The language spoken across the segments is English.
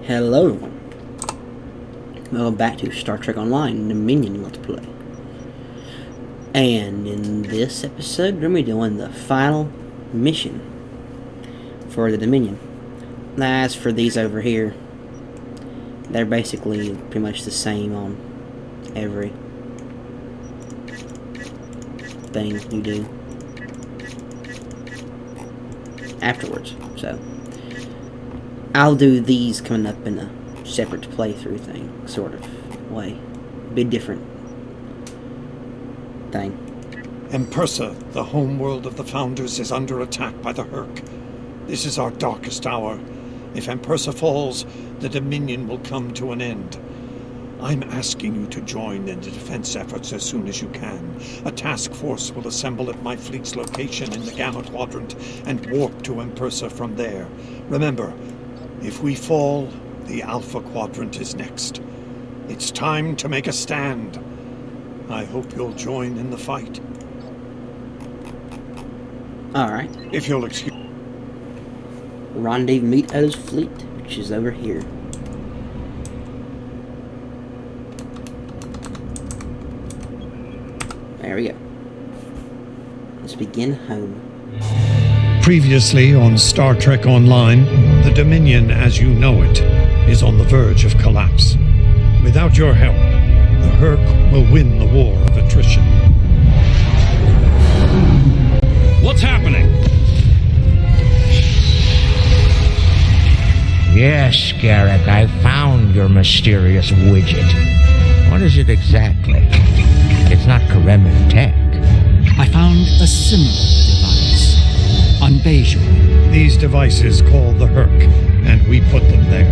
Hello everyone. Welcome back to Star Trek Online Dominion Multiplayer. And in this episode, we're going to be doing the final mission for the Dominion. Now, as for these over here, they're basically pretty much the same on every thing you do afterwards. So, I'll do these coming up in a separate playthrough thing, sort of way. Be different thing. Empersa, the homeworld of the Founders, is under attack by the Herc. This is our darkest hour. If Empersa falls, the Dominion will come to an end. I'm asking you to join in the defense efforts as soon as you can. A task force will assemble at my fleet's location in the Gamma Quadrant and warp to Empersa from there. Remember, if we fall, the Alpha Quadrant is next. It's time to make a stand. I hope you'll join in the fight. Alright. If you'll excuse... Rendezvous meet O's fleet, which is over here. There we go. Let's begin home. Previously on Star Trek Online, the Dominion as you know it is on the verge of collapse. Without your help, the Herc will win the war of attrition. What's happening? Yes, Garrick, I found your mysterious widget. What is it exactly? It's not Kremen tech. I found a similar device on Bajor. These devices call the Herc, and we put them there.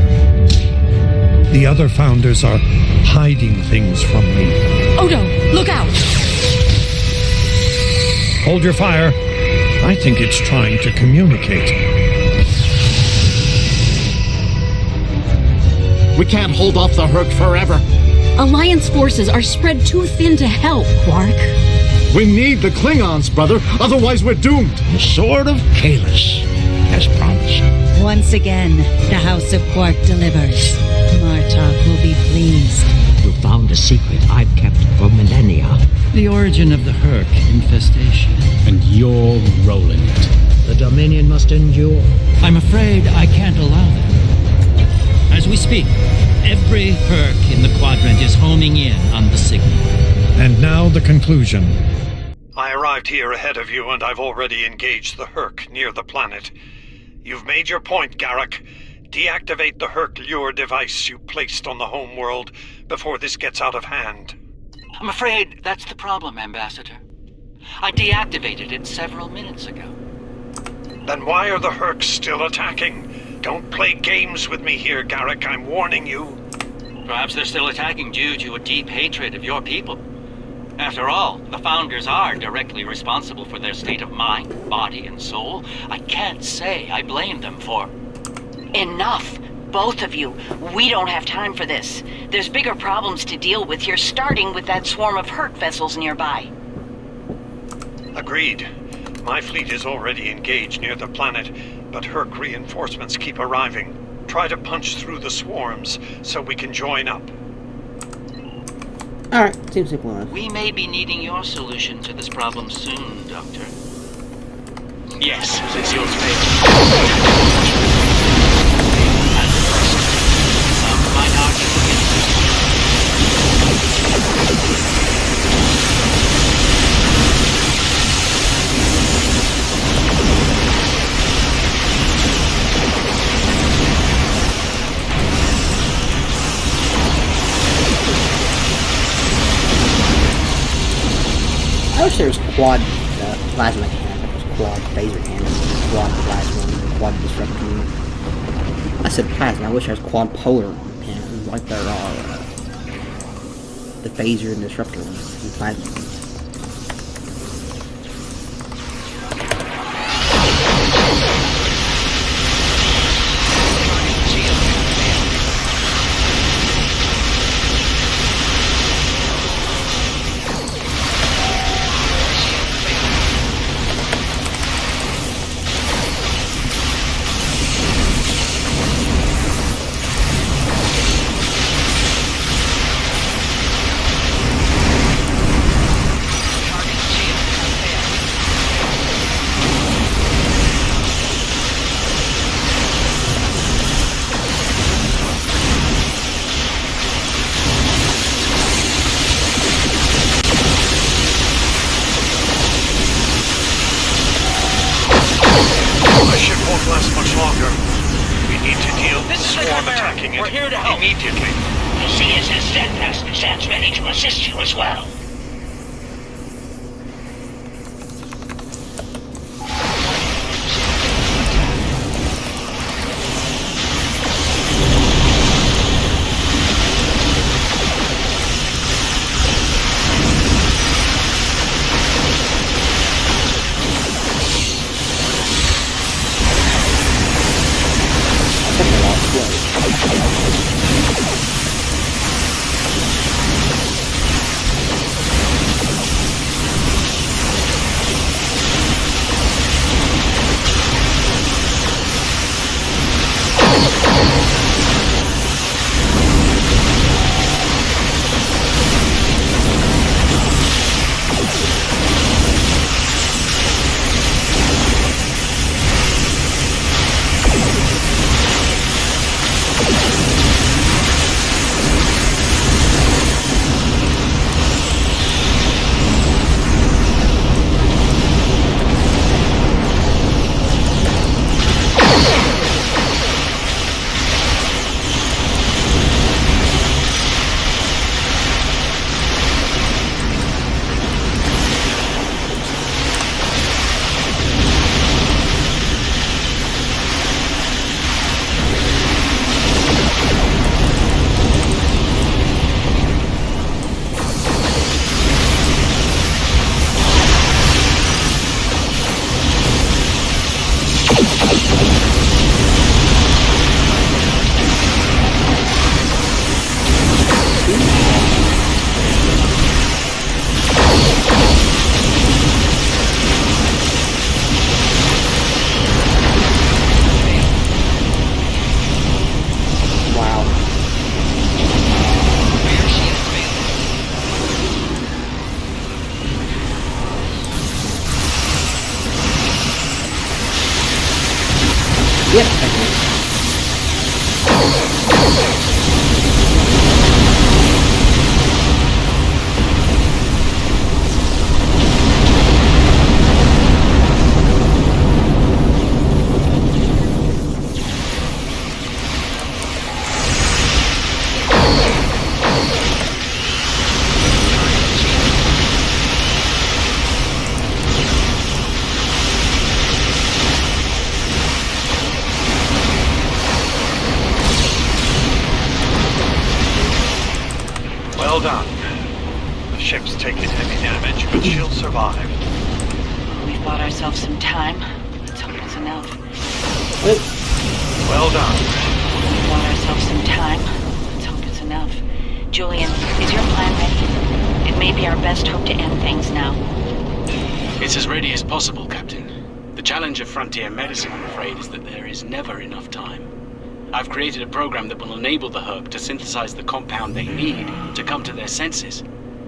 The other Founders are hiding things from me. Odo, look out! Hold your fire. I think it's trying to communicate. We can't hold off the Herc forever. Alliance forces are spread too thin to help, Quark. We need the Klingons, brother. Otherwise, we're doomed. The Sword of Kahless, as promised. Once again, the House of Quark delivers. Martok will be pleased. You found a secret I've kept for millennia. The origin of the Herc infestation. And you're rolling it. The Dominion must endure. I'm afraid I can't allow that. As we speak, every Herc in the Quadrant is homing in on the signal. And now the conclusion. I arrived here ahead of you, and I've already engaged the Herc near the planet. You've made your point, Garrick. Deactivate the Herc lure device you placed on the homeworld before this gets out of hand. I'm afraid that's the problem, Ambassador. I deactivated it several minutes ago. Then why are the Hercs still attacking? Don't play games with me here, Garrick. I'm warning you. Perhaps they're still attacking due to a deep hatred of your people. After all, the Founders are directly responsible for their state of mind, body, and soul. I can't say I blame them for... Enough! Both of you. We don't have time for this. There's bigger problems to deal with here, starting with that swarm of Herc vessels nearby. Agreed. My fleet is already engaged near the planet, but Herc reinforcements keep arriving. Try to punch through the swarms so we can join up. Alright, seems simple enough. We may be needing your solution to this problem soon, Doctor. Yes, since yours failed. Some might argue against it. I wish there was quad plasma cannon. It was quad phaser cannon, quad plasma, quad disruptor. I said plasma. I wish there was quad polar cannons like there are the phaser and disruptor ones and plasma ones. swarm attacking it. We're here to help. Immediately. The CSS Steadfast stands ready to assist you as well. Well done. The ship's taken heavy damage, but she'll survive. We've bought ourselves some time. Let's hope it's enough. Well done. We've bought ourselves some time. Let's hope it's enough. Julian, is your plan ready? It may be our best hope to end things now. It's as ready as possible, Captain. The challenge of frontier medicine, I'm afraid, is that there is never enough time. I've created a program that will enable the Herc to synthesize the compound they need to come to their senses.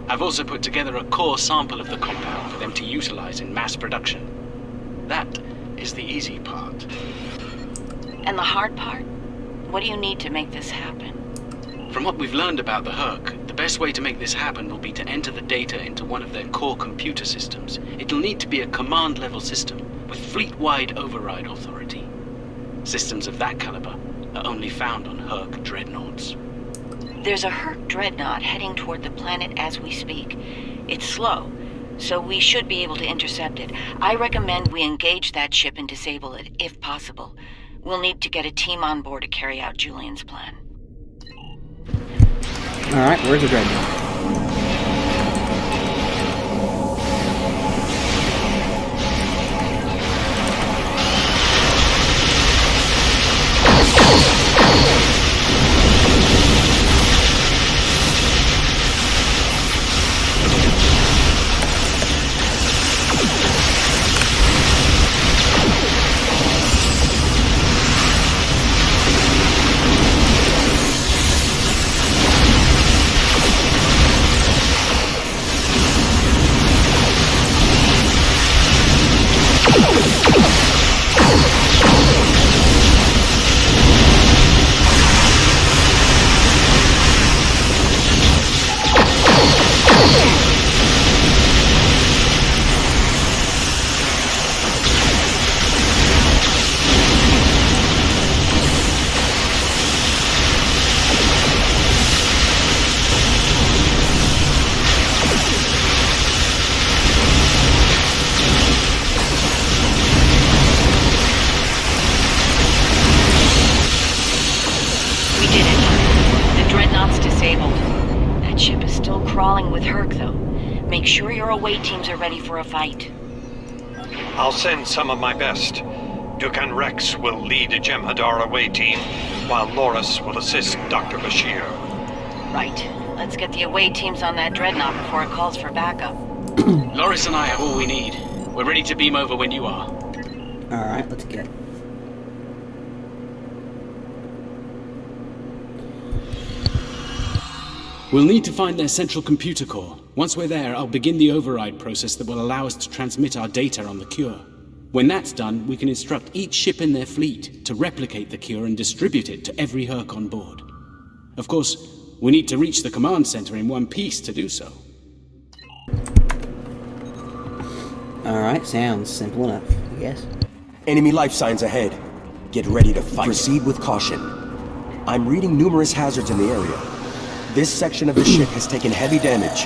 I've also put together a core sample of the compound for them to utilize in mass production. That is the easy part. And the hard part? What do you need to make this happen? From what we've learned about the Herc, the best way to make this happen will be to enter the data into one of their core computer systems. It'll need to be a command-level system with fleet-wide override authority. Systems of that caliber are only found on Herc dreadnoughts. There's a Herc dreadnought heading toward the planet as we speak. It's slow, so we should be able to intercept it. I recommend we engage that ship and disable it, if possible. We'll need to get a team on board to carry out Julian's plan. Alright, where's the dreadnought? with Herc, though. Make sure your away teams are ready for a fight. I'll send some of my best. Dukan Rex will lead a Jem'Hadar away team, while Loris will assist Dr. Bashir. Right. Let's get the away teams on that dreadnought before it calls for backup. Loris and I have all we need. We're ready to beam over when you are. Alright, let's get it. We'll need to find their central computer core. Once we're there, I'll begin the override process that will allow us to transmit our data on the cure. When that's done, we can instruct each ship in their fleet to replicate the cure and distribute it to every Herc on board. Of course, we need to reach the command center in one piece to do so. Alright, sounds simple enough, yes. Enemy life signs ahead. Get ready to fight. Proceed with caution. I'm reading numerous hazards in the area. This section of the ship has taken heavy damage.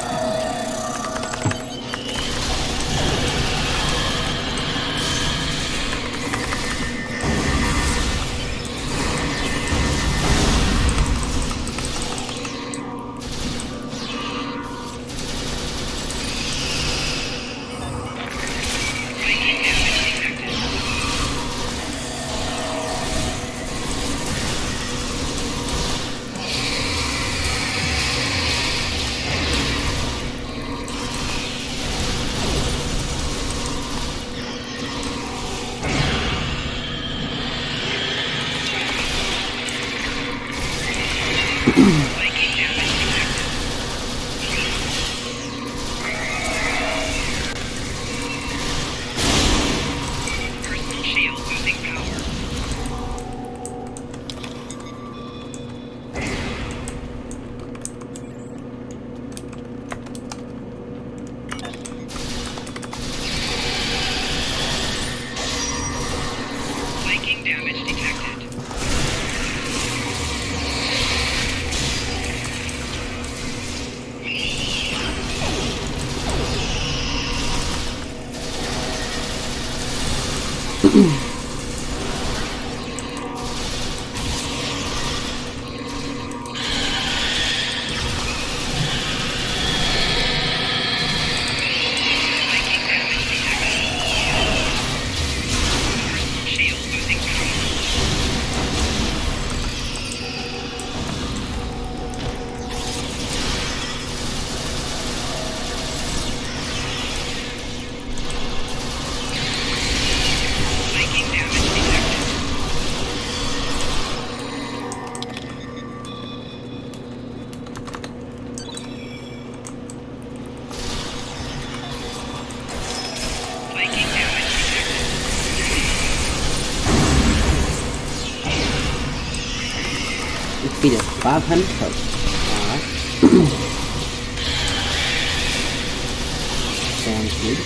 Defeated 500 posts. Alright. Sounds good.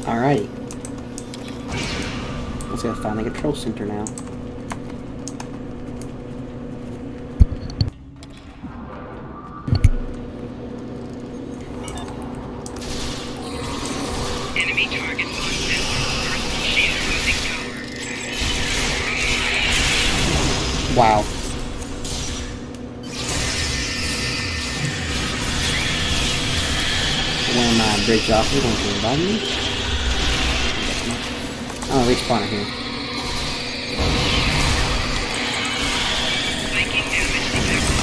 Alrighty. Let's go find the control center now. Enemy target on center. Shield losing power. Wow. When my bridge off, you're going to revive me? Oh, respawner here. Taking damage detected.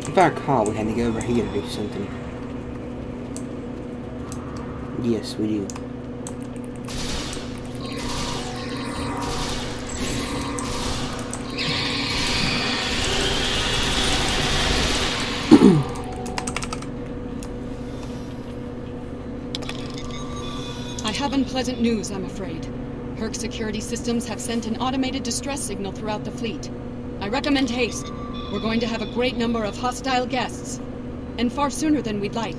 If I recall, we had to go over here to do something. Yes, we do. I have unpleasant news, I'm afraid. Herc security systems have sent an automated distress signal throughout the fleet. I recommend haste. We're going to have a great number of hostile guests. And far sooner than we'd like.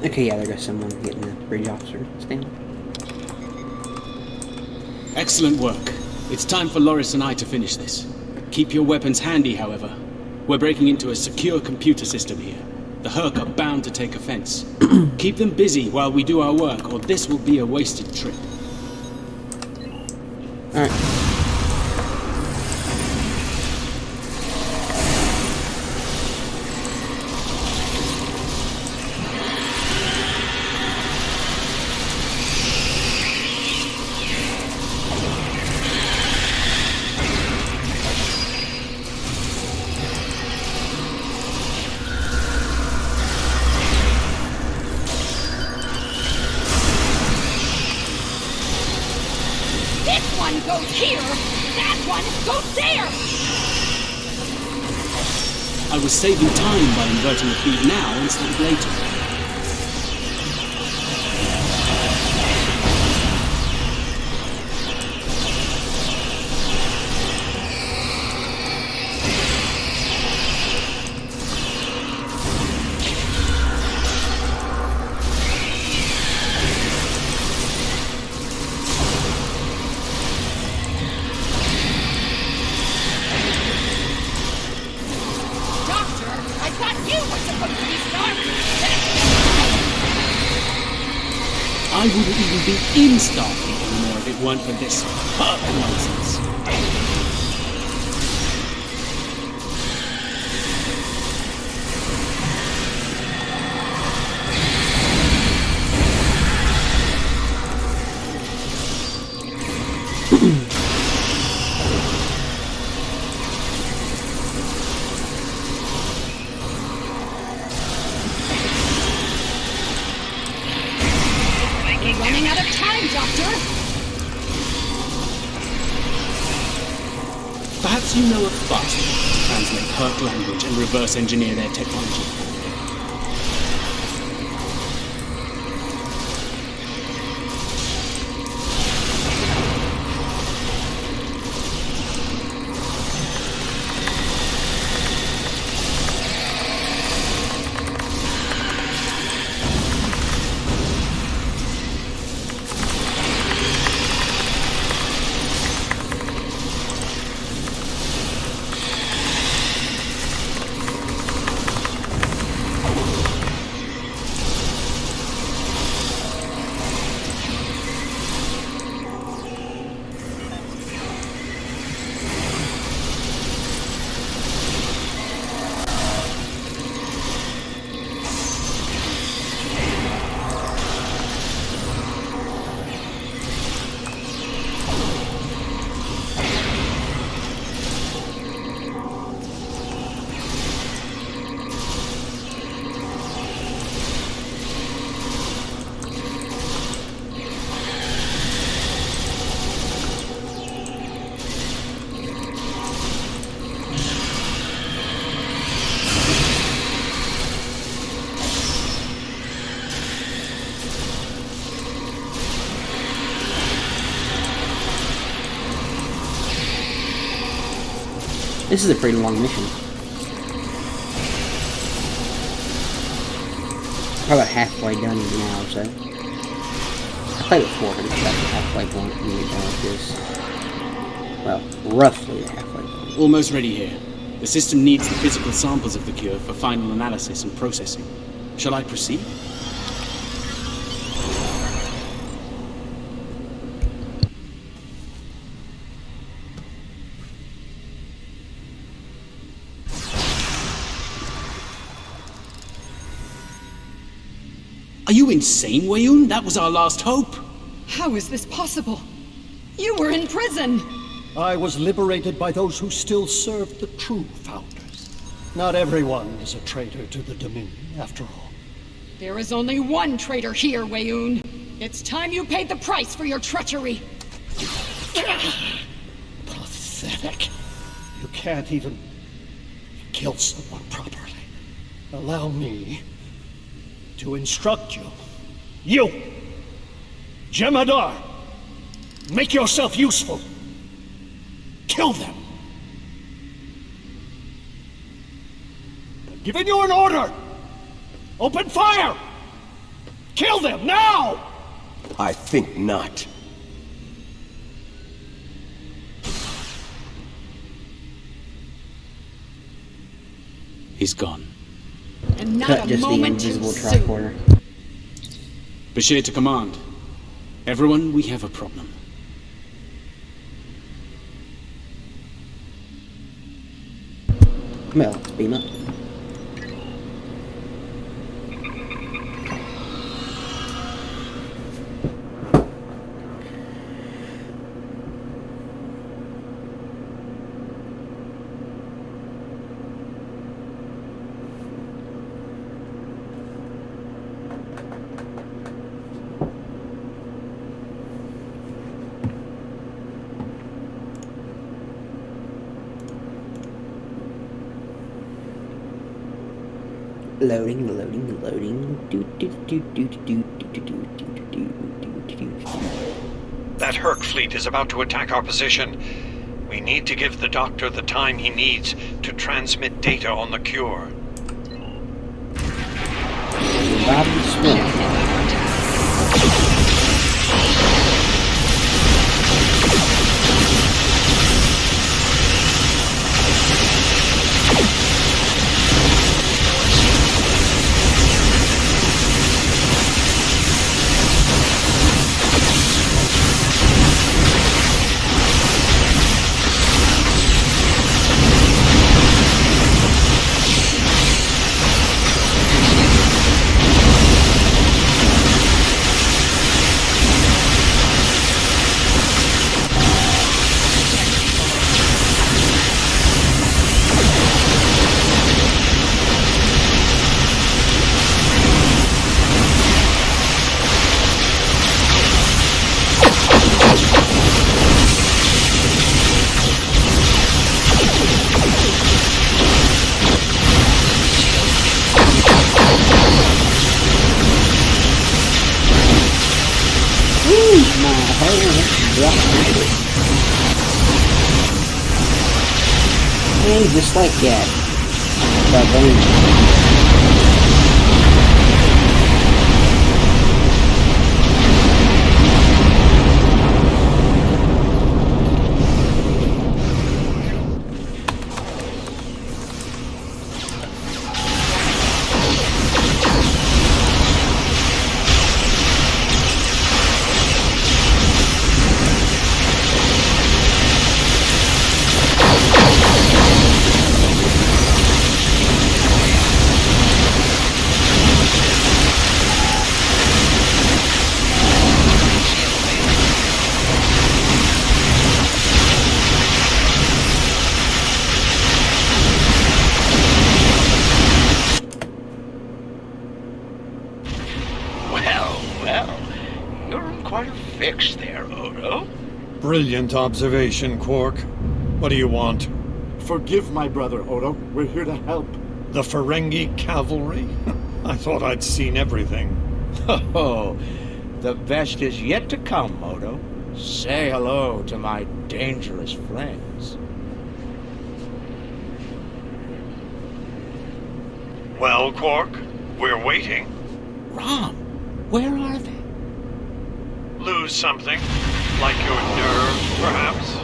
Okay, yeah, there goes someone getting the bridge officer stand. Excellent work. It's time for Loris and I to finish this. Keep your weapons handy, however. We're breaking into a secure computer system here. The Herc are bound to take offense. Keep them busy while we do our work, or this will be a wasted trip. Alright. Goes here! That one goes there! I was saving time by inverting the feed now instead of later. I wouldn't even be in Starfleet anymore if it weren't for this Herc nonsense. We're running out of time, Doctor! Perhaps you know a fast way to translate Herc language and reverse engineer their technology. This is a pretty long mission. Probably about halfway done now or so. I played it before, but it's about the halfway point when we're done with this. Well, roughly the halfway point. Almost ready here. The system needs the physical samples of the cure for final analysis and processing. Shall I proceed? Are you insane, Weyoun? That was our last hope. How is this possible? You were in prison! I was liberated by those who still served the true Founders. Not everyone is a traitor to the Dominion, after all. There is only one traitor here, Weyoun. It's time you paid the price for your treachery. Pathetic. You can't even kill someone properly. Allow me to instruct you. You! Jemadar! Make yourself useful! Kill them! I've given you an order! Open fire! Kill them, now! I think not. He's gone. And not Cut a just the moment invisible too soon. tricorder. Bashir to command. Everyone, we have a problem. Well, let's beam up. Loading. That Herc fleet is about to attack our position. We need to give the Doctor the time he needs to transmit data on the cure. Bobby Smith. There's a slight gap. But then... Brilliant observation, Quark. What do you want? Forgive my brother, Odo. We're here to help. The Ferengi cavalry? I thought I'd seen everything. Oh, the best is yet to come, Odo. Say hello to my dangerous friends. Well, Quark, we're waiting. Rom, where are they? Lose something? Like your nerve, perhaps?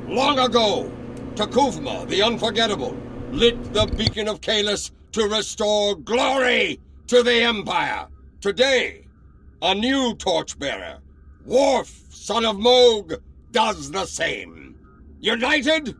Long ago, Takuvma, the Unforgettable, lit the beacon of Kahless to restore glory to the Empire. Today, a new torchbearer, Worf, son of Moog, does the same. United,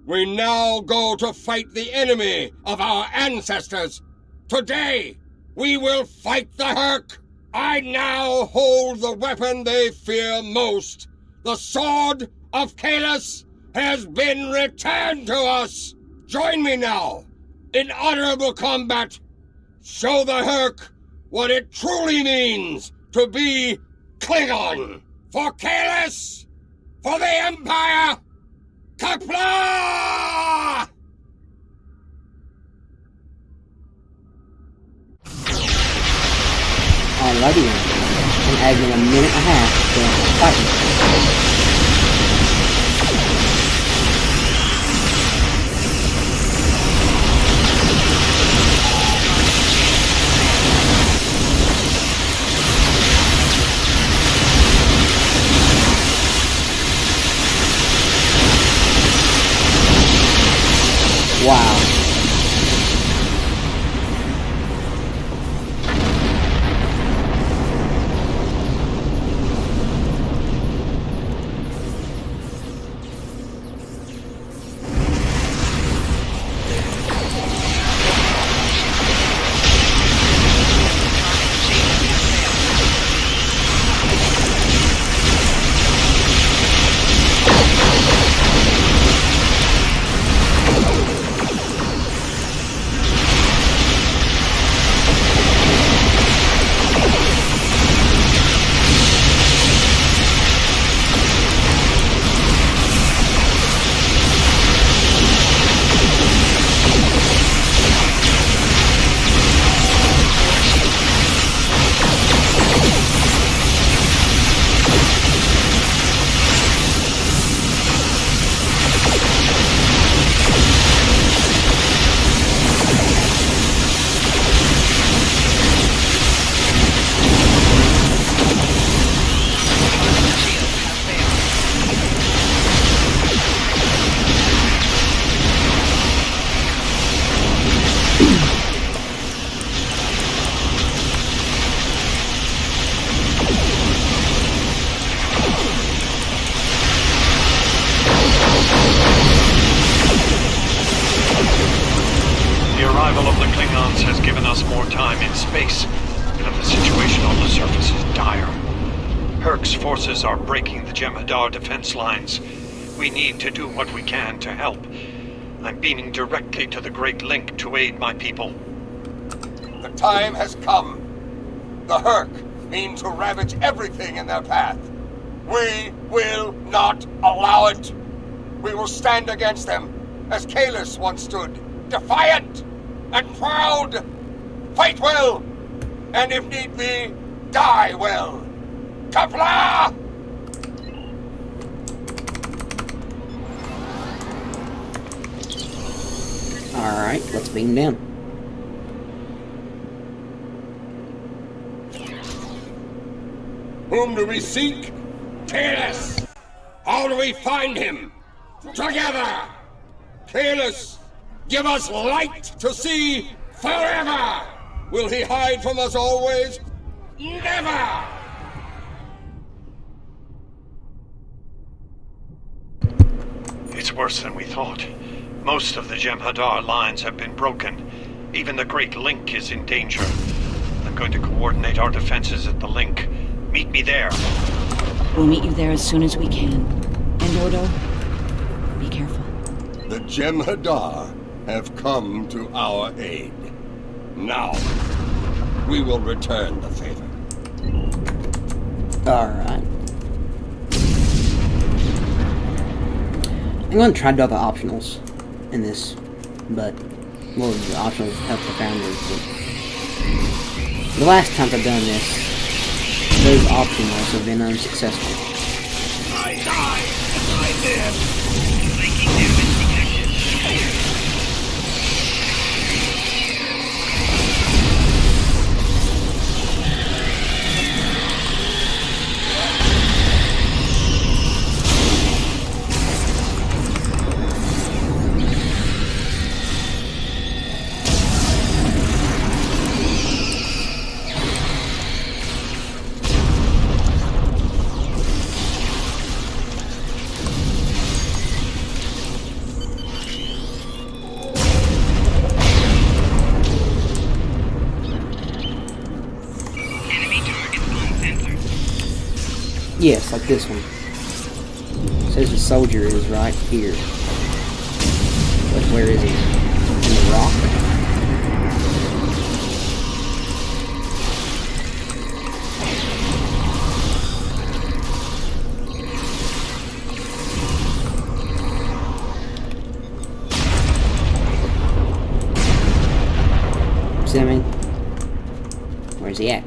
we now go to fight the enemy of our ancestors. Today, we will fight the Hurk. I now hold the weapon they fear most. The Sword of Kahless has been returned to us. Join me now in honorable combat. Show the Hurk what it truly means to be Klingon. For Kahless, for the Empire, Qapla'! Alrighty then. I'm adding a minute and a half to fighting. Wow. Forces are breaking the Jem'Hadar defense lines. We need to do what we can to help. I'm beaming directly to the Great Link to aid my people. The time has come. The Hurk mean to ravage everything in their path. We will not allow it. We will stand against them, as Kahless once stood, defiant and proud. Fight well, and if need be, die well. Qapla'! Alright, let's beam down. Whom do we seek? Kahless! How do we find him? Together! Kahless, give us light to see forever! Will he hide from us always? Never! It's worse than we thought. Most of the Jem'Hadar lines have been broken. Even the Great Link is in danger. I'm going to coordinate our defenses at the Link. Meet me there. We'll meet you there as soon as we can. And Odo, be careful. The Jem'Hadar have come to our aid. Now, we will return the favor. Alright. I'm going to try to do other optionals in this, but, well, the optionals help the founders, but the last time I've done this, those optionals have been unsuccessful. I die as I live. Making damage detected. Yes, like this one. It says the soldier is right here. But where is he? In the rock? See what I mean? Where's he at?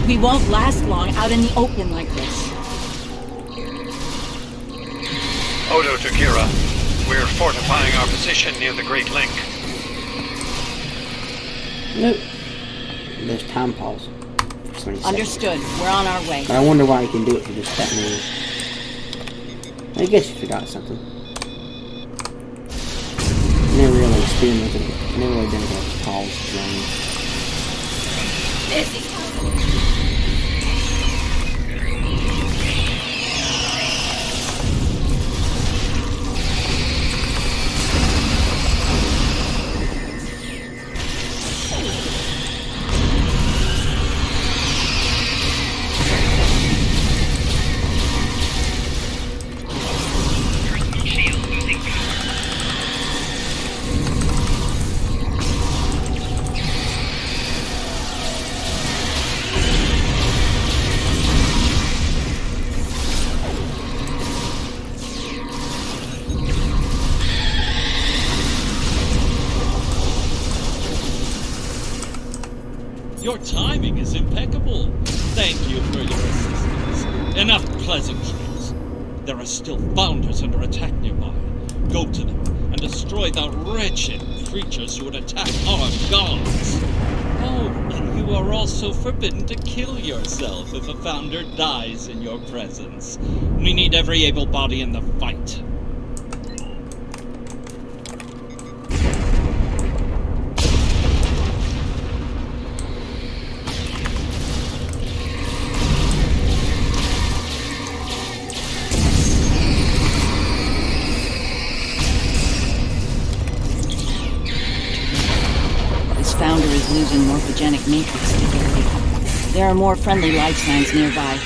We won't last long out in the open like this. Odo to Kira. We're fortifying our position near the Great Link. Nope. There's time pause. 20 seconds. Understood. We're on our way. But I wonder why you can do it for just that many. I guess you forgot something. Never really experimented. Never really done a pause thing. This is Your timing is impeccable. Thank you for your assistance. Enough pleasantries. There are still Founders under attack nearby. Go to them and destroy the wretched creatures who would attack our gods. Oh, and you are also forbidden to kill yourself if a Founder dies in your presence. We need every able body in the fight. cryogenic matrix stability. There are more friendly life signs nearby.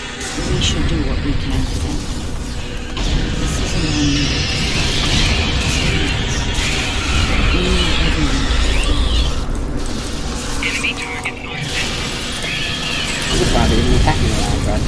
We should do what we can to them. This isn't on you. We need everyone. Enemy target north. I'm surprised they didn't attack me around, right?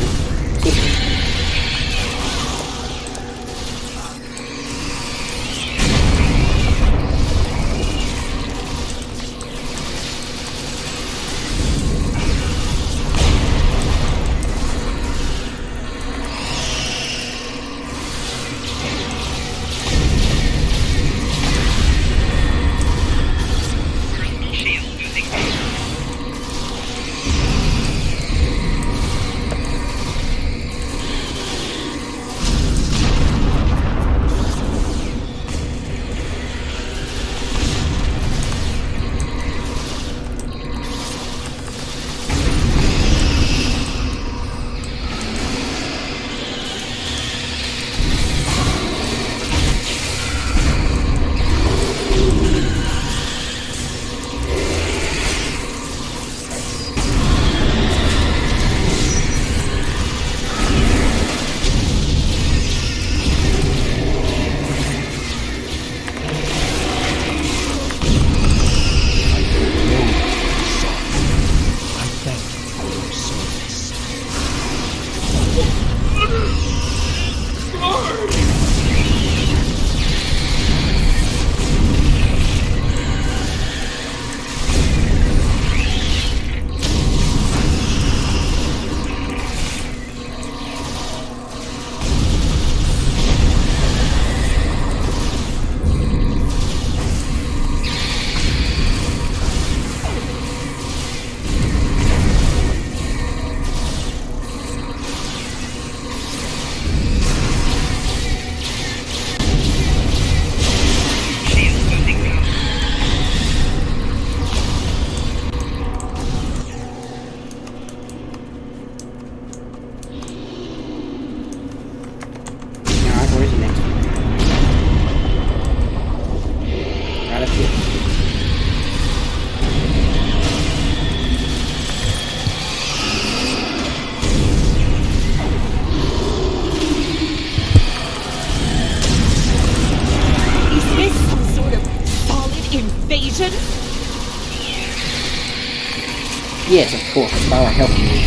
Yes, of course, that's why I'm helping you.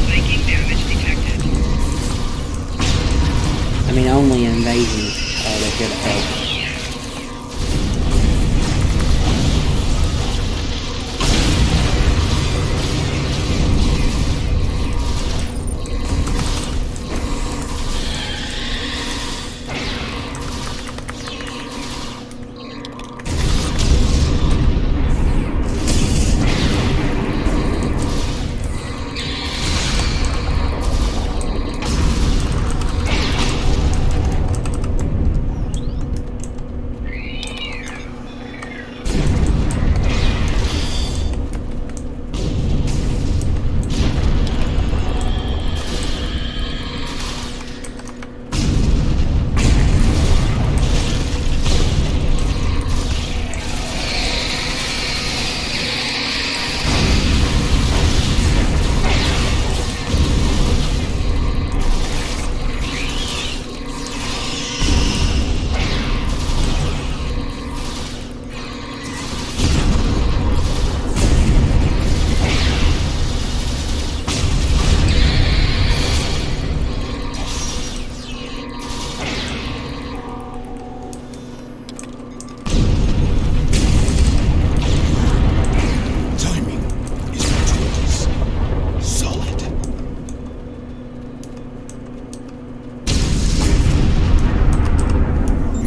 Making damage detected. I mean, only invasions are they here to help.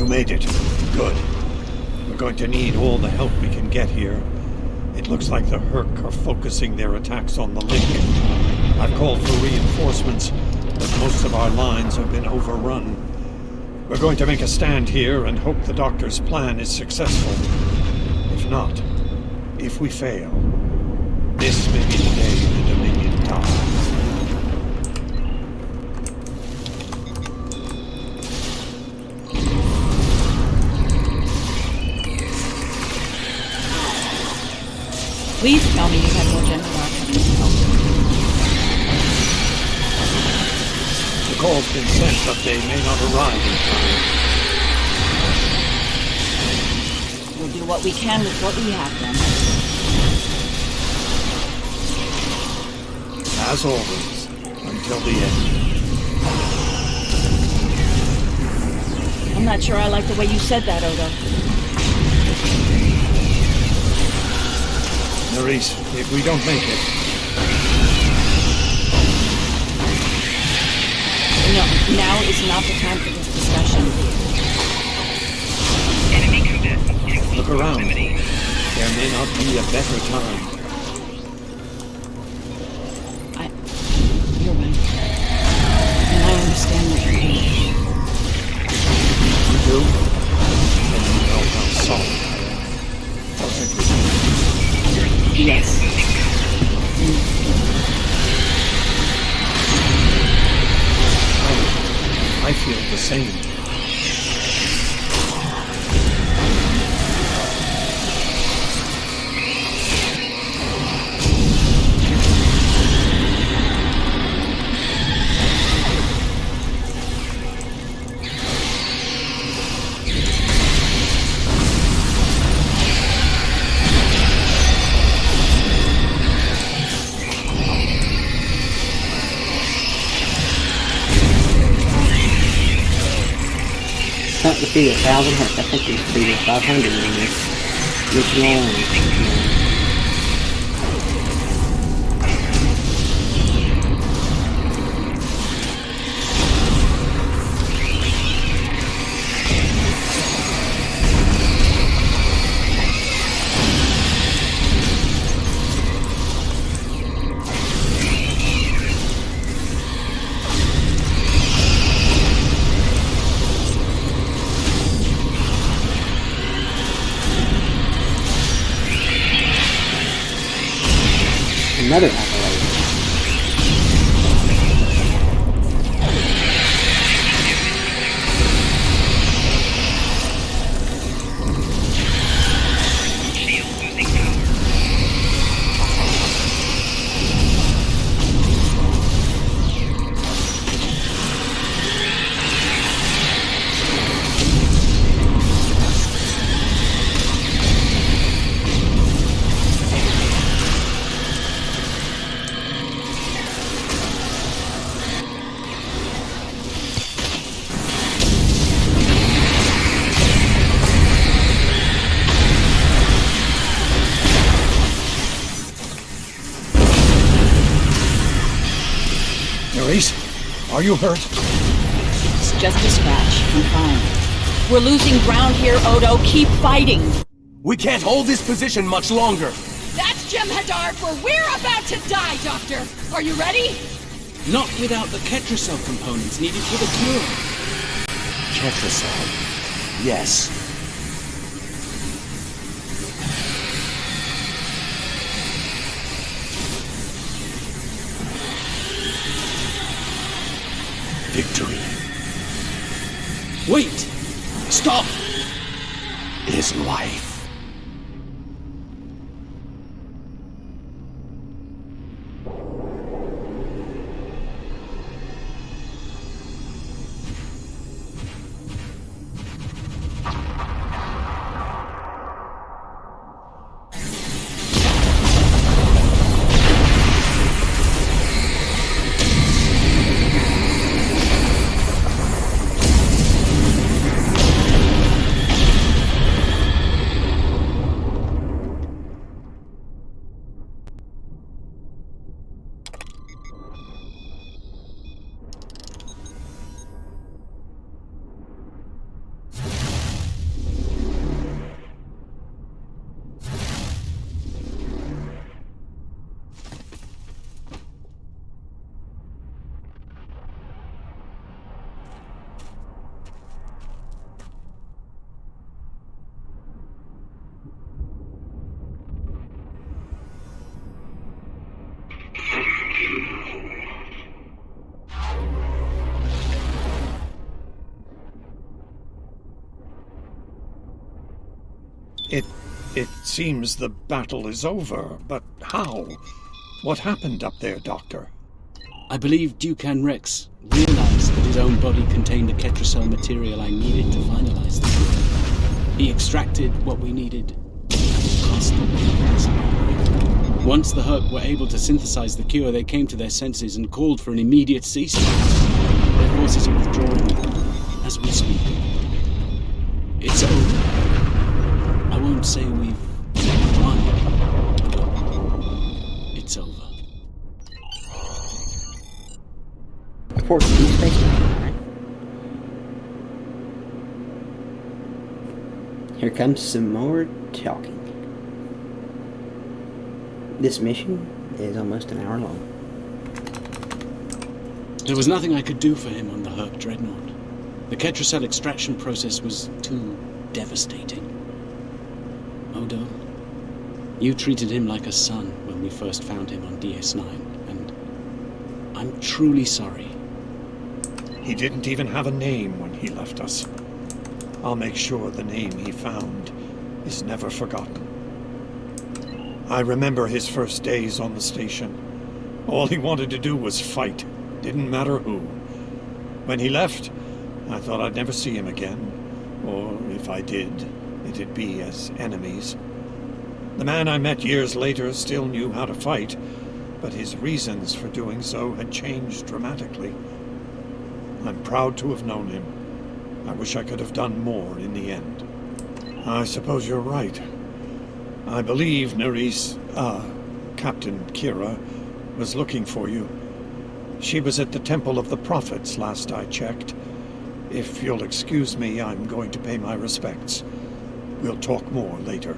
Made it. Good. We're going to need all the help we can get here. It looks like the Herc are focusing their attacks on the link. I've called for reinforcements, but most of our lines have been overrun. We're going to make a stand here and hope the Doctor's plan is successful. If not, if we fail, this may be the day the Dominion dies. Please tell me you had more General coming to help. The call's been sent, but they may not arrive in time. We'll do what we can with what we have then. As always, until the end. I'm not sure I like the way you said that, Odo. Nerys, if we don't make it... No, now is not the time for this discussion. Look around. There may not be a better time. You're right. And I understand what you're doing. You do? Then you know how sorry I am. Perfectly. Yes. I feel the same. Not defeated 1,000 hits, I think we defeated 500 in this mission alone. Another accolade. Nerys, are you hurt? It's just a scratch. I'm fine. We're losing ground here, Odo. Keep fighting. We can't hold this position much longer. That's Jem'Hadar, for we're about to die, Doctor. Are you ready? Not without the Ketracel components needed for the cure. Ketracel. Yes. Victory. Wait! Stop! Is life. It seems the battle is over, but how? What happened up there, Doctor? I believe Dukan Rex realized that his own body contained the Ketracel material I needed to finalize the cure. He extracted what we needed at the cost of the Once the Herc were able to synthesize the cure, they came to their senses and called for an immediate ceasefire. Their forces are withdrawing as we speak. It's over. I won't say we've won. It's over. Report to Deep Space Nine, right? Here comes some more talking. This mission is almost an hour long. There was nothing I could do for him on the Herc Dreadnought. The Ketracel extraction process was too devastating. Odo, you treated him like a son when we first found him on DS9, and I'm truly sorry. He didn't even have a name when he left us. I'll make sure the name he found is never forgotten. I remember his first days on the station. All he wanted to do was fight. Didn't matter who. When he left, I thought I'd never see him again. Or if I did, it'd be as enemies. The man I met years later still knew how to fight, but his reasons for doing so had changed dramatically. I'm proud to have known him. I wish I could have done more in the end. I suppose you're right. I believe Captain Kira was looking for you. She was at the Temple of the Prophets last I checked. If you'll excuse me, I'm going to pay my respects. We'll talk more later.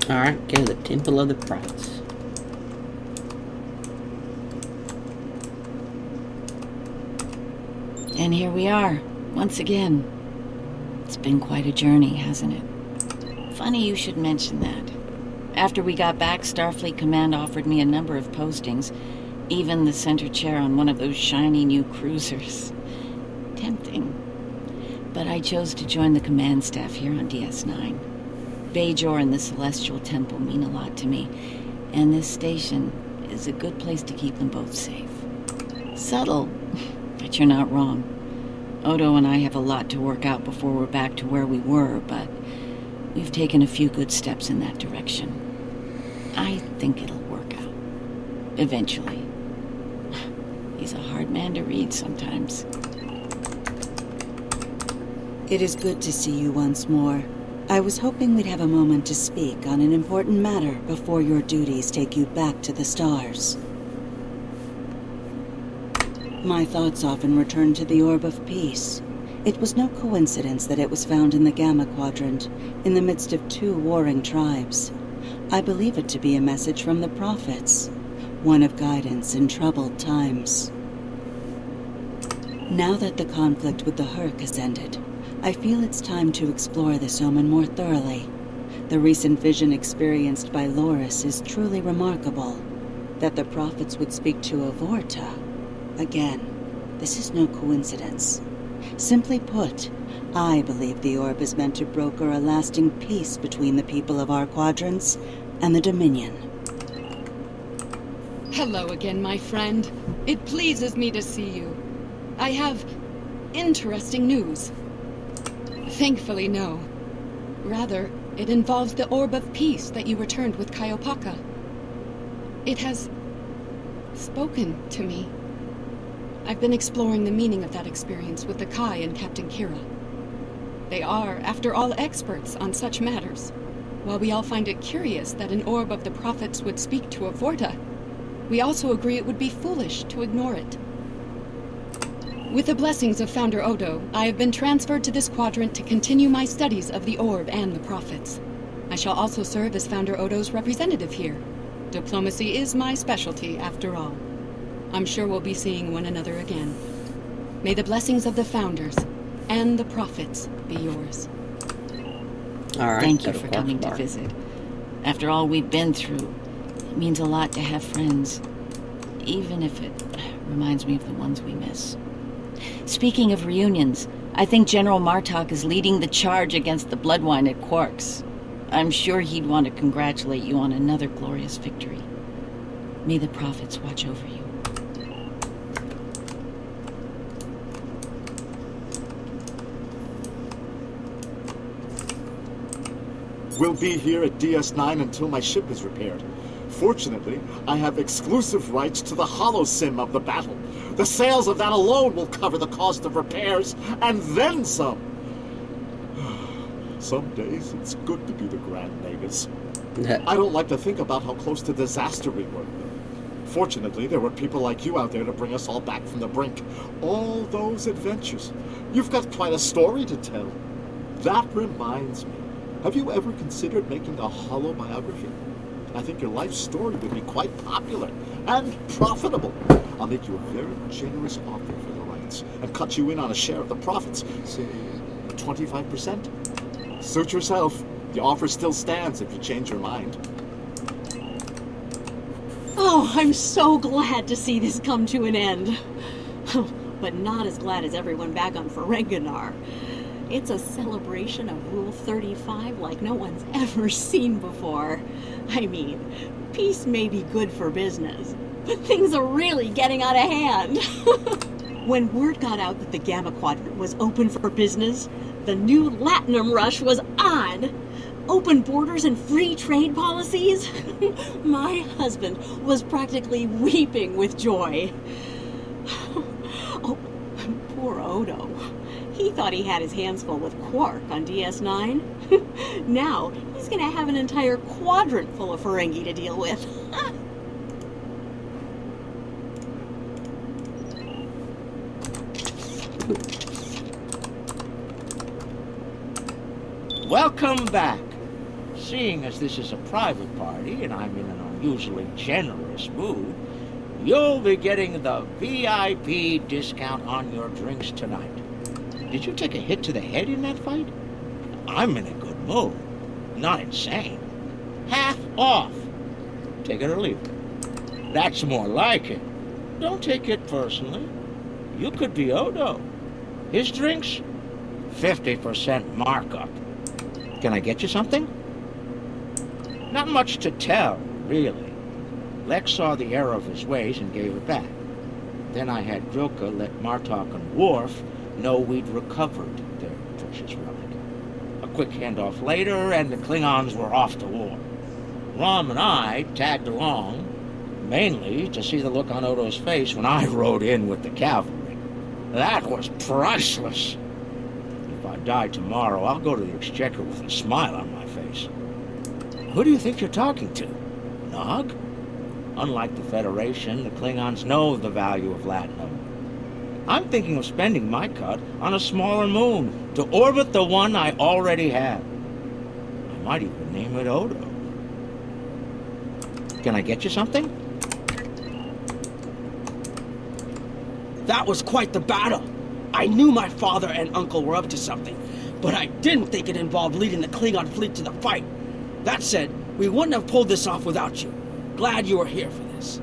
Alright, go to the Temple of the Prophets. And here we are, once again. It's been quite a journey, hasn't it? Funny you should mention that. After we got back, Starfleet Command offered me a number of postings, even the center chair on one of those shiny new cruisers. Tempting. But I chose to join the command staff here on DS9. Bajor and the Celestial Temple mean a lot to me, and this station is a good place to keep them both safe. Subtle, but you're not wrong. Odo and I have a lot to work out before we're back to where we were, but we've taken a few good steps in that direction. I think it'll work out. Eventually. He's a hard man to read sometimes. It is good to see you once more. I was hoping we'd have a moment to speak on an important matter before your duties take you back to the stars. My thoughts often return to the Orb of Peace. It was no coincidence that it was found in the Gamma Quadrant, in the midst of two warring tribes. I believe it to be a message from the Prophets, one of guidance in troubled times. Now that the conflict with the Herc has ended, I feel it's time to explore this omen more thoroughly. The recent vision experienced by Loris is truly remarkable. That the Prophets would speak to Avorta. Again, this is no coincidence. Simply put, I believe the orb is meant to broker a lasting peace between the people of our quadrants and the Dominion. Hello again, my friend. It pleases me to see you. I have interesting news. Thankfully, no. Rather, it involves the Orb of Peace that you returned with Kaiopaka. It has spoken to me. I've been exploring the meaning of that experience with the Kai and Captain Kira. They are, after all, experts on such matters. While we all find it curious that an Orb of the Prophets would speak to Avorta, we also agree it would be foolish to ignore it. With the blessings of Founder Odo, I have been transferred to this quadrant to continue my studies of the Orb and the Prophets. I shall also serve as Founder Odo's representative here. Diplomacy is my specialty, after all. I'm sure we'll be seeing one another again. May the blessings of the Founders and the Prophets be yours. All right. Thank you for coming to visit. After all we've been through, it means a lot to have friends, even if it reminds me of the ones we miss. Speaking of reunions, I think General Martok is leading the charge against the Bloodwine at Quarks. I'm sure he'd want to congratulate you on another glorious victory. May the prophets watch over you. We'll be here at DS9 until my ship is repaired. Fortunately, I have exclusive rights to the holosim of the battle. The sales of that alone will cover the cost of repairs, and then some. Some days, it's good to be the Grand Nagus. I don't like to think about how close to disaster we were. Fortunately, there were people like you out there to bring us all back from the brink. All those adventures. You've got quite a story to tell. That reminds me. Have you ever considered making a holobiography? I think your life story would be quite popular and profitable. I'll make you a very generous offer for the rights and cut you in on a share of the profits, say 25%. Suit yourself. The offer still stands if you change your mind. Oh, I'm so glad to see this come to an end. But not as glad as everyone back on Ferenginar. It's a celebration of Rule 35 like no one's ever seen before. I mean, peace may be good for business, but things are really getting out of hand. When word got out that the Gamma Quadrant was open for business, the new Latinum rush was on. Open borders and free trade policies? My husband was practically weeping with joy. Oh, poor Odo. He thought he had his hands full with Quark on DS9. Now, he's gonna have an entire quadrant full of Ferengi to deal with. Welcome back. Seeing as this is a private party and I'm in an unusually generous mood, you'll be getting the VIP discount on your drinks tonight. Did you take a hit to the head in that fight? I'm in a good mood. Not insane. Half off. Take it or leave it. That's more like it. Don't take it personally. You could be Odo. His drinks? 50% markup. Can I get you something? Not much to tell, really. Lex saw the error of his ways and gave it back. Then I had Grilka let Martok and Worf know we'd recovered their precious relic. A quick handoff later, and the Klingons were off to war. Rom and I tagged along, mainly to see the look on Odo's face when I rode in with the cavalry. That was priceless. If I die tomorrow, I'll go to the Exchequer with a smile on my face. Who do you think you're talking to? Nog? Unlike the Federation, the Klingons know the value of Latinum. I'm thinking of spending my cut on a smaller moon to orbit the one I already have. I might even name it Odo. Can I get you something? That was quite the battle. I knew my father and uncle were up to something, but I didn't think it involved leading the Klingon fleet to the fight. That said, we wouldn't have pulled this off without you. Glad you were here for this.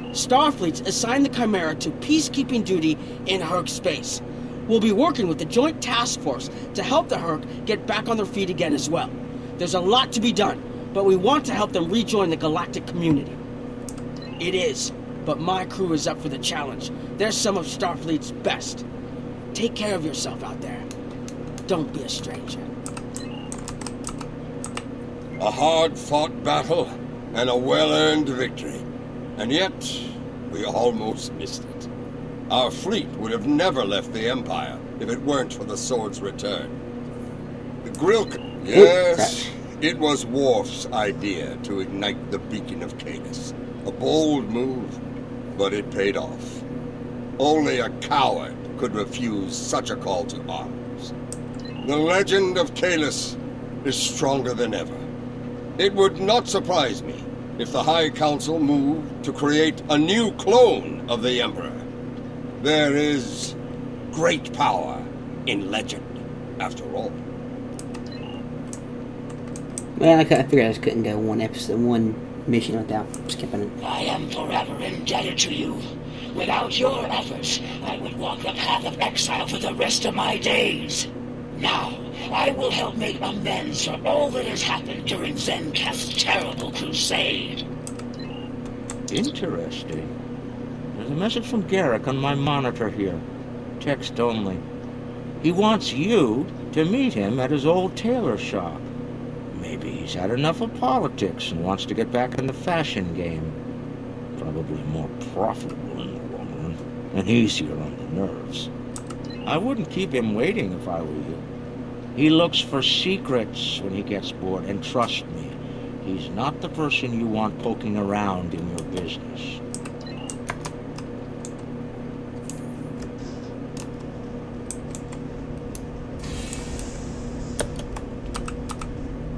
Starfleet's assigned the Chimera to peacekeeping duty in Herc space. We'll be working with the Joint Task Force to help the Herc get back on their feet again as well. There's a lot to be done, but we want to help them rejoin the galactic community. It is, but my crew is up for the challenge. They're some of Starfleet's best. Take care of yourself out there. Don't be a stranger. A hard-fought battle and a well-earned victory. And yet, we almost missed it. Our fleet would have never left the Empire if it weren't for the Sword's return. The Grilka... Yes, it was Worf's idea to ignite the Beacon of Kahless. A bold move, but it paid off. Only a coward could refuse such a call to arms. The legend of Kahless is stronger than ever. It would not surprise me if the High Council moved to create a new clone of the Emperor. There is great power in legend, after all. Well, I figured I just couldn't go one mission without skipping it. I am forever indebted to you. Without your efforts, I would walk the path of exile for the rest of my days. Now, I will help make amends for all that has happened during Zencast's terrible crusade. Interesting. There's a message from Garrick on my monitor here. Text only. He wants you to meet him at his old tailor shop. Maybe he's had enough of politics and wants to get back in the fashion game. Probably more profitable in the long run, and easier on the nerves. I wouldn't keep him waiting if I were you. He looks for secrets when he gets bored, and trust me, he's not the person you want poking around in your business.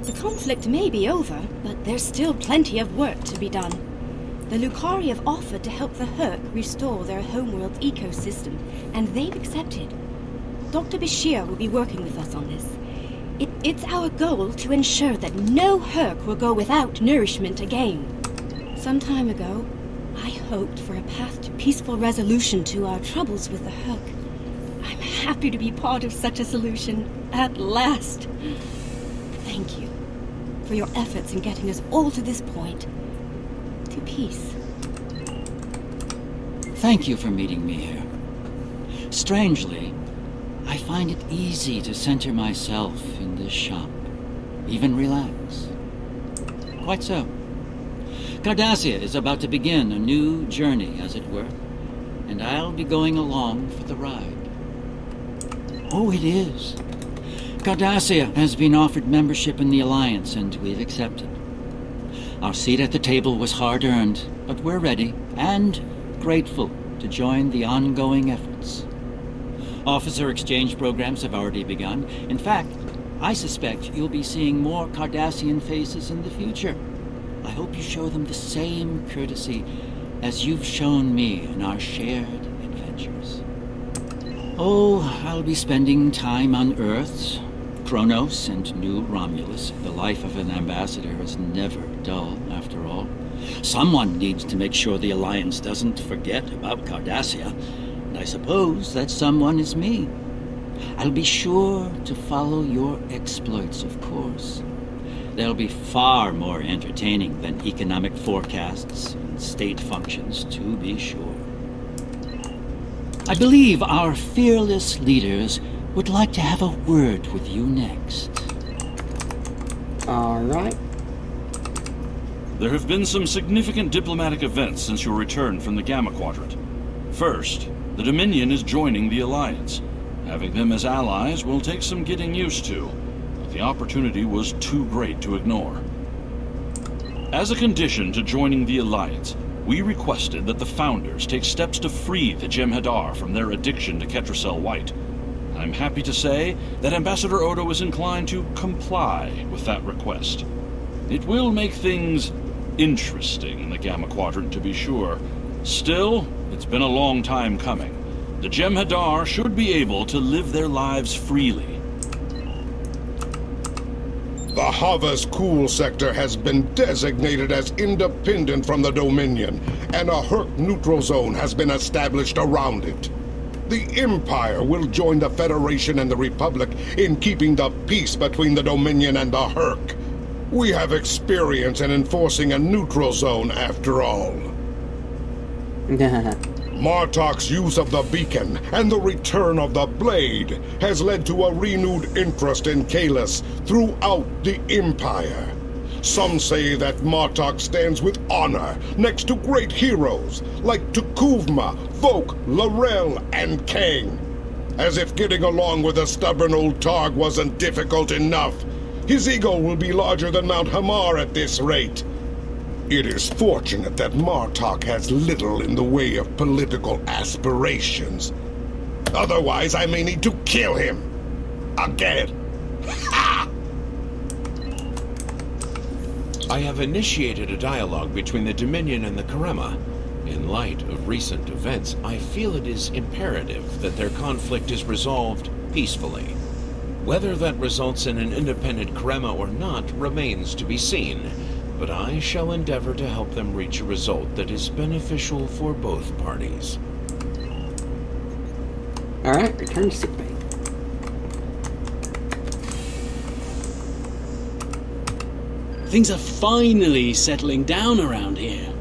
The conflict may be over, but there's still plenty of work to be done. The Lucari have offered to help the Herc restore their homeworld ecosystem, and they've accepted. Dr. Bashir will be working with us on this. It's our goal to ensure that no Herc will go without nourishment again. Some time ago, I hoped for a path to peaceful resolution to our troubles with the Herc. I'm happy to be part of such a solution, at last. Thank you for your efforts in getting us all to this point. To peace. Thank you for meeting me here. Strangely, I find it easy to center myself in this shop, even relax. Quite so. Cardassia is about to begin a new journey, as it were, and I'll be going along for the ride. Oh, it is. Cardassia has been offered membership in the Alliance, and we've accepted. Our seat at the table was hard-earned, but we're ready and grateful to join the ongoing efforts. Officer exchange programs have already begun. In fact, I suspect you'll be seeing more Cardassian faces in the future. I hope you show them the same courtesy as you've shown me in our shared adventures. Oh, I'll be spending time on Earth, Kronos, and New Romulus. The life of an ambassador is never dull, after all. Someone needs to make sure the Alliance doesn't forget about Cardassia, and I suppose that someone is me. I'll be sure to follow your exploits, of course. They'll be far more entertaining than economic forecasts and state functions, to be sure. I believe our fearless leaders would like to have a word with you next. All right. There have been some significant diplomatic events since your return from the Gamma Quadrant. First, the Dominion is joining the Alliance. Having them as allies will take some getting used to, but the opportunity was too great to ignore. As a condition to joining the Alliance, we requested that the Founders take steps to free the Jem'Hadar from their addiction to Ketracel White. I'm happy to say that Ambassador Odo is inclined to comply with that request. It will make things interesting in the Gamma Quadrant, to be sure. Still, it's been a long time coming. The Jem'Hadar should be able to live their lives freely. The Havas Cool sector has been designated as independent from the Dominion, and a Herc neutral zone has been established around it. The Empire will join the Federation and the Republic in keeping the peace between the Dominion and the Herc. We have experience in enforcing a neutral zone, after all. Martok's use of the beacon and the return of the blade has led to a renewed interest in Kahless throughout the Empire. Some say that Martok stands with honor next to great heroes like Tukuvma, Voke, L'Rell, and Kang. As if getting along with the stubborn old Targ wasn't difficult enough, his ego will be larger than Mount Hamar at this rate. It is fortunate that Martok has little in the way of political aspirations. Otherwise, I may need to kill him. Again. Ha! I have initiated a dialogue between the Dominion and the Karema. In light of recent events, I feel it is imperative that their conflict is resolved peacefully. Whether that results in an independent Karema or not remains to be seen, but I shall endeavor to help them reach a result that is beneficial for both parties. Alright, return to sickbay. Things are finally settling down around here.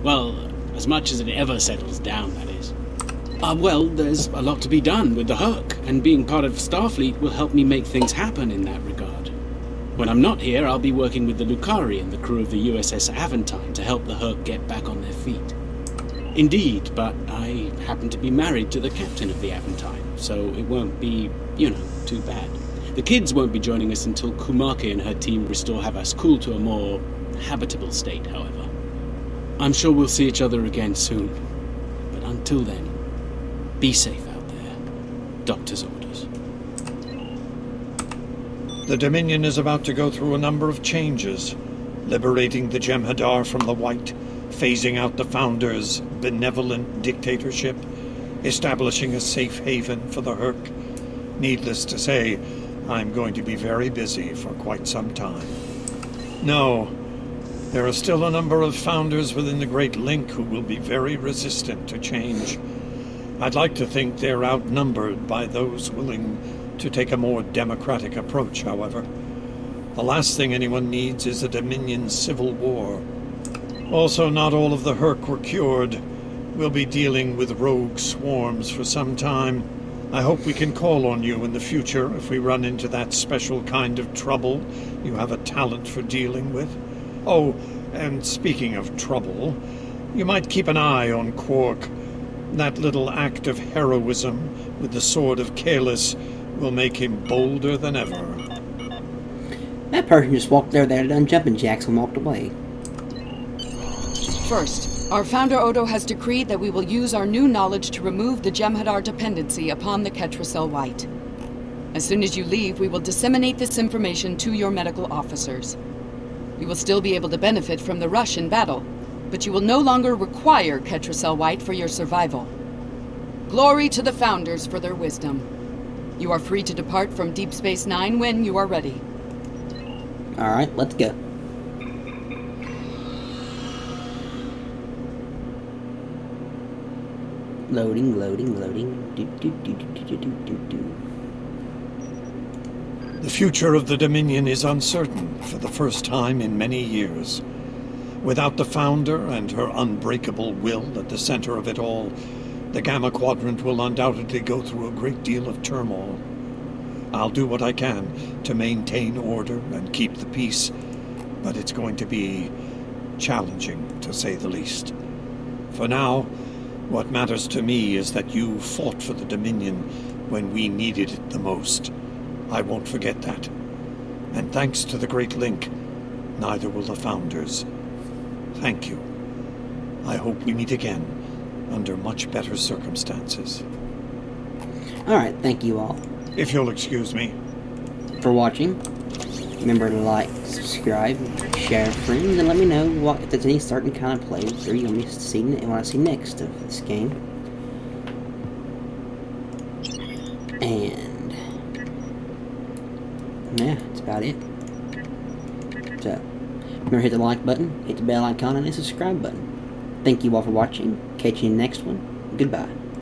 Well, as much as it ever settles down, that is. Well, there's a lot to be done with the Herc, and being part of Starfleet will help me make things happen in that regard. When I'm not here, I'll be working with the Lucari and the crew of the USS Aventine to help the Herc get back on their feet. Indeed, but I happen to be married to the captain of the Aventine, so it won't be, too bad. The kids won't be joining us until Kumaki and her team restore Havas-Kul to a more habitable state, however. I'm sure we'll see each other again soon. But until then, be safe out there. Doctor's orders. The Dominion is about to go through a number of changes, liberating the Jem'Hadar from the White, phasing out the Founders' benevolent dictatorship, establishing a safe haven for the Herc. Needless to say, I'm going to be very busy for quite some time. No, there are still a number of Founders within the Great Link who will be very resistant to change. I'd like to think they're outnumbered by those willing to take a more democratic approach, however. The last thing anyone needs is a Dominion civil war. Also, not all of the Herc were cured. We'll be dealing with rogue swarms for some time. I hope we can call on you in the future if we run into that special kind of trouble you have a talent for dealing with. Oh, and speaking of trouble, you might keep an eye on Quark. That little act of heroism with the sword of Kahless will make him bolder than ever. That person just walked there, they done jumping jacks and walked away. First, our founder Odo has decreed that we will use our new knowledge to remove the Jem'Hadar dependency upon the Ketracel White. As soon as you leave, we will disseminate this information to your medical officers. You will still be able to benefit from the rush in battle, but you will no longer require Ketracel White for your survival. Glory to the Founders for their wisdom. You are free to depart from Deep Space Nine when you are ready. Alright, let's go. Loading. The future of the Dominion is uncertain for the first time in many years. Without the Founder and her unbreakable will at the center of it all, the Gamma Quadrant will undoubtedly go through a great deal of turmoil. I'll do what I can to maintain order and keep the peace, but it's going to be challenging, to say the least. For now, what matters to me is that you fought for the Dominion when we needed it the most. I won't forget that. And thanks to the Great Link, neither will the Founders. Thank you. I hope we meet again under much better circumstances. Alright, thank you all. If you'll excuse me. For watching. Remember to like, subscribe, share with friends, and let me know if there's any certain kind of playthrough you want me to see and want to see next of this game. And yeah, that's about it. So remember to hit the like button, hit the bell icon, and the subscribe button. Thank you all for watching. Catch you in the next one. Goodbye.